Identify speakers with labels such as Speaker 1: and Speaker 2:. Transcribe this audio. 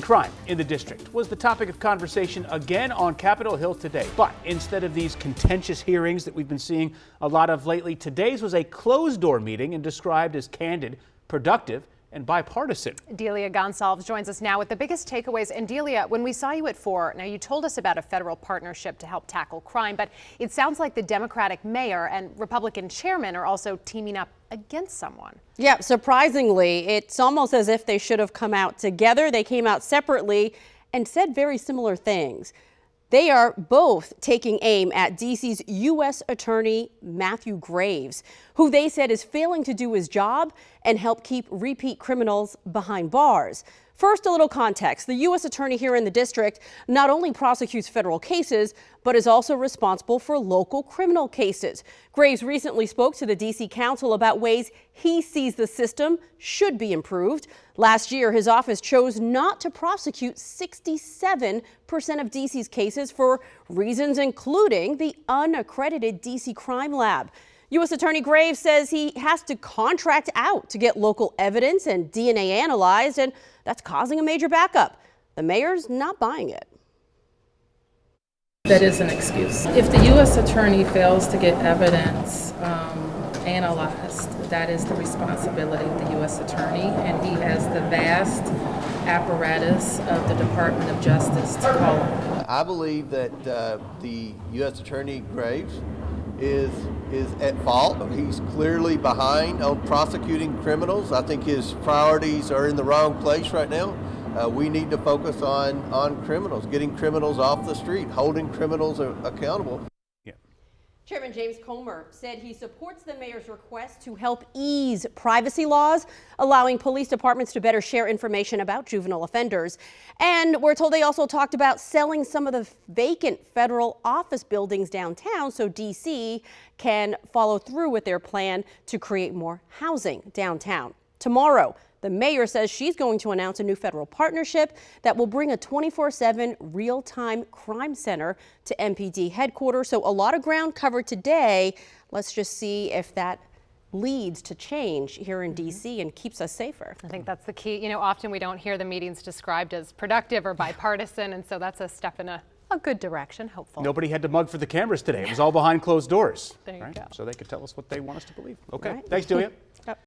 Speaker 1: Crime in the district was the topic of conversation again on Capitol Hill today. But instead of these contentious hearings that we've been seeing a lot of lately, today's was a closed-door meeting and described as candid, productive, and bipartisan.
Speaker 2: Delia Gonsalves joins us now with the biggest takeaways. And Delia, when we saw you at 4, now you told us about a federal partnership to help tackle crime, but it sounds like the Democratic mayor and Republican chairman are also teaming up against someone.
Speaker 3: Yeah, surprisingly, it's almost as if they should have come out together. They came out separately and said very similar things. They are both taking aim at D.C.'s U.S. Attorney Matthew Graves, who they said is failing to do his job and help keep repeat criminals behind bars. First, a little context. The U.S. Attorney here in the district not only prosecutes federal cases, but is also responsible for local criminal cases. Graves recently spoke to the D.C. Council about ways he sees the system should be improved. Last year, his office chose not to prosecute 67% of D.C.'s cases for reasons including the unaccredited D.C. crime lab. U.S. Attorney Graves says he has to contract out to get local evidence and DNA analyzed, and that's causing a major backup. The mayor's not buying it.
Speaker 4: That is an excuse. If the U.S. Attorney fails to get evidence analyzed, that is the responsibility of the U.S. Attorney, and he has the vast apparatus of the Department of Justice to call on.
Speaker 5: I believe that the U.S. Attorney Graves is at fault. He's clearly behind on prosecuting criminals. I think his priorities are in the wrong place right now. We need to focus on criminals, getting criminals off the street, holding criminals accountable.
Speaker 3: Chairman James Comer said he supports the mayor's request to help ease privacy laws, allowing police departments to better share information about juvenile offenders. And we're told they also talked about selling some of the vacant federal office buildings downtown so D.C. can follow through with their plan to create more housing downtown. Tomorrow, the mayor says she's going to announce a new federal partnership that will bring a 24/7 real-time crime center to MPD headquarters. So a lot of ground covered today. Let's just see if that leads to change here in D.C. and keeps us safer.
Speaker 2: I think that's the key. You know, often we don't hear the meetings described as productive or bipartisan, and so that's a step in a good direction, hopefully.
Speaker 1: Nobody had to mug for the cameras today. It was all behind closed doors.
Speaker 2: There you go.
Speaker 1: So they could tell us what they want us to believe. Okay,
Speaker 3: Right.
Speaker 1: thanks, Delia.